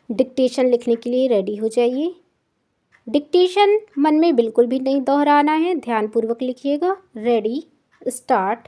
Dictation लिखने के लिए रेडी हो जाइए। डिक्टेशन मन में बिल्कुल भी नहीं दोहराना है, ध्यानपूर्वक लिखिएगा। Ready, start.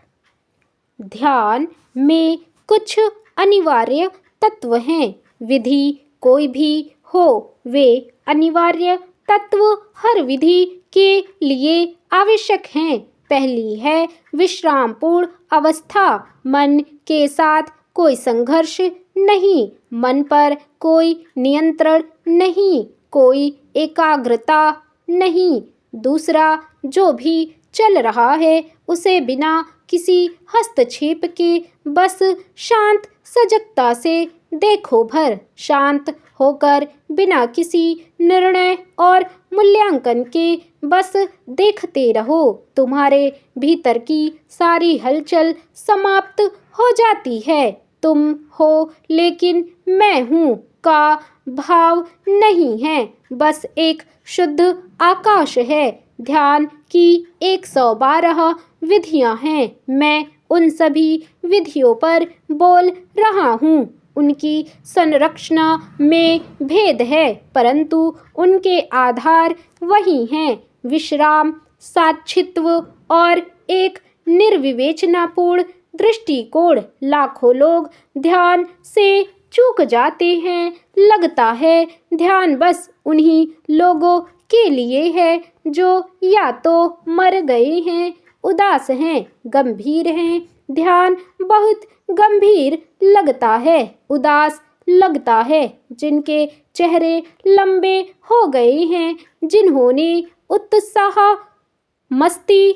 ध्यान में कुछ अनिवार्य तत्व हैं। विधि कोई भी हो, वे अनिवार्य तत्व हर विधि के लिए आवश्यक हैं। पहली है विश्रामपूर्ण अवस्था। मन के साथ कोई संघर्ष नहीं, मन पर कोई नियंत्रण नहीं, कोई एकाग्रता नहीं। दूसरा, जो भी चल रहा है उसे बिना किसी हस्तक्षेप के बस शांत सजगता से देखो भर। शांत होकर बिना किसी निर्णय और मूल्यांकन के बस देखते रहो। तुम्हारे भीतर की सारी हलचल समाप्त हो जाती है। तुम हो लेकिन मैं हूँ का भाव नहीं है, बस एक शुद्ध आकाश है। ध्यान की 112 विधियां हैं। मैं उन सभी विधियों पर बोल रहा हूँ। उनकी संरचना में भेद है, परंतु उनके आधार वही हैं। विश्राम, साक्षित्व और एक निर्विवेचनापूर्ण दृष्टिकोण। लाखों लोग ध्यान से चूक जाते हैं। लगता है ध्यान बस उन्हीं लोगों के लिए है जो या तो मर गए हैं, उदास हैं, गंभीर हैं। ध्यान बहुत गंभीर लगता है, उदास लगता है जिनके चेहरे लंबे हो गए हैं, जिन्होंने उत्साह, मस्ती,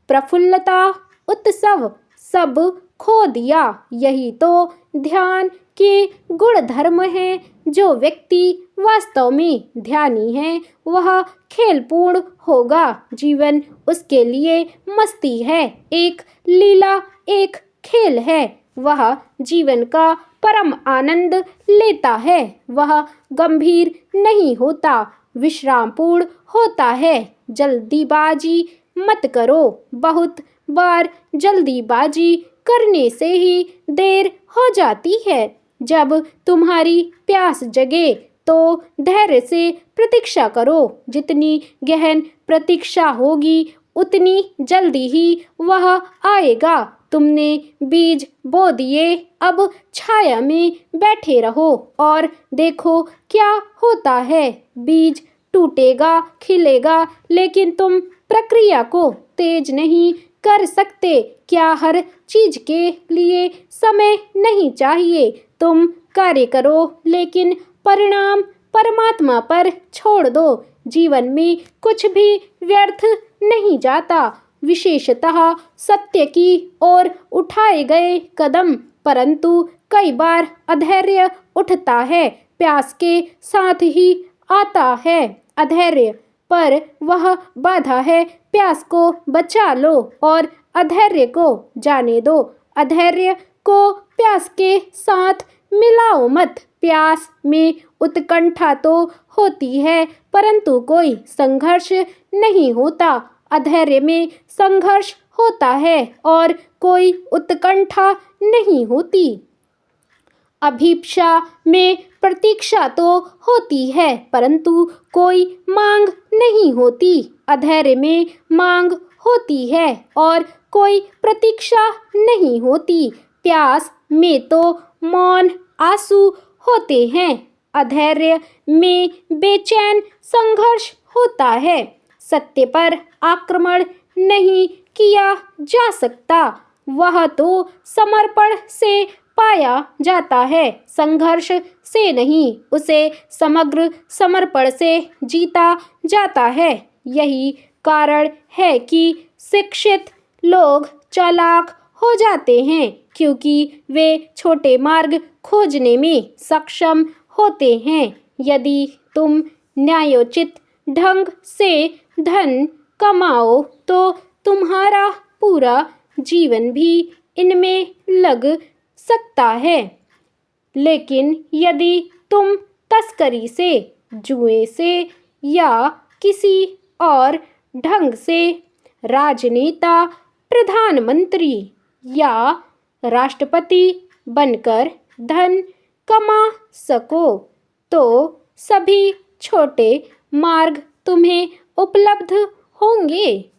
प्रफुल्लता, उत्सव सब खो दिया। यही तो ध्यान के गुण धर्म हैं। जो व्यक्ति वास्तव में ध्यानी है वह खेलपूर्ण होगा। जीवन उसके लिए मस्ती है, एक लीला, एक खेल है। वह जीवन का परम आनंद लेता है। वह गंभीर नहीं होता, विश्रामपूर्ण होता है। जल्दीबाजी मत करो। बहुत बार जल्दीबाजी करने से ही देर हो जाती है। जब तुम्हारी प्यास जगे तो धैर्य से प्रतीक्षा करो। जितनी गहन प्रतीक्षा होगी उतनी जल्दी ही वह आएगा। तुमने बीज बो दिए, अब छाया में बैठे रहो और देखो क्या होता है। बीज टूटेगा, खिलेगा, लेकिन तुम प्रक्रिया को तेज नहीं कर सकते। क्या हर चीज के लिए समय नहीं चाहिए? तुम कार्य करो, लेकिन परिणाम परमात्मा पर छोड़ दो। जीवन में कुछ भी व्यर्थ नहीं जाता, विशेषतः सत्य की ओर उठाए गए कदम। परंतु कई बार अधैर्य उठता है, प्यास के साथ ही आता है अधैर्य, पर वह बाधा है। प्यास को बचा लो और अधैर्य को जाने दो। अधैर्य को प्यास के साथ मिलाओ मत। प्यास में उत्कंठा तो होती है, परंतु कोई संघर्ष नहीं होता। अधैर्य में संघर्ष होता है और कोई उत्कंठा नहीं होती। अभीप्सा में प्रतीक्षा तो होती है, परंतु कोई मांग नहीं होती। अधैर्य में मांग होती है और कोई प्रतीक्षा नहीं होती। प्यास में तो मौन आंसू होते हैं। अधैर्य में बेचैन संघर्ष होता है। सत्य पर आक्रमण नहीं किया जा सकता, वह तो समर्पण से पाया जाता है, संघर्ष से नहीं। उसे समग्र समर्पण से जीता जाता है। यही कारण है कि शिक्षित लोग चालाक हो जाते हैं, क्योंकि वे छोटे मार्ग खोजने में सक्षम होते हैं। यदि तुम न्यायोचित ढंग से धन कमाओ तो तुम्हारा पूरा जीवन भी इनमें लग सकता है, लेकिन यदि तुम तस्करी से, जुए से या किसी और ढंग से राजनेता, प्रधानमंत्री या राष्ट्रपति बनकर धन कमा सको तो सभी छोटे मार्ग तुम्हें उपलब्ध होंगे।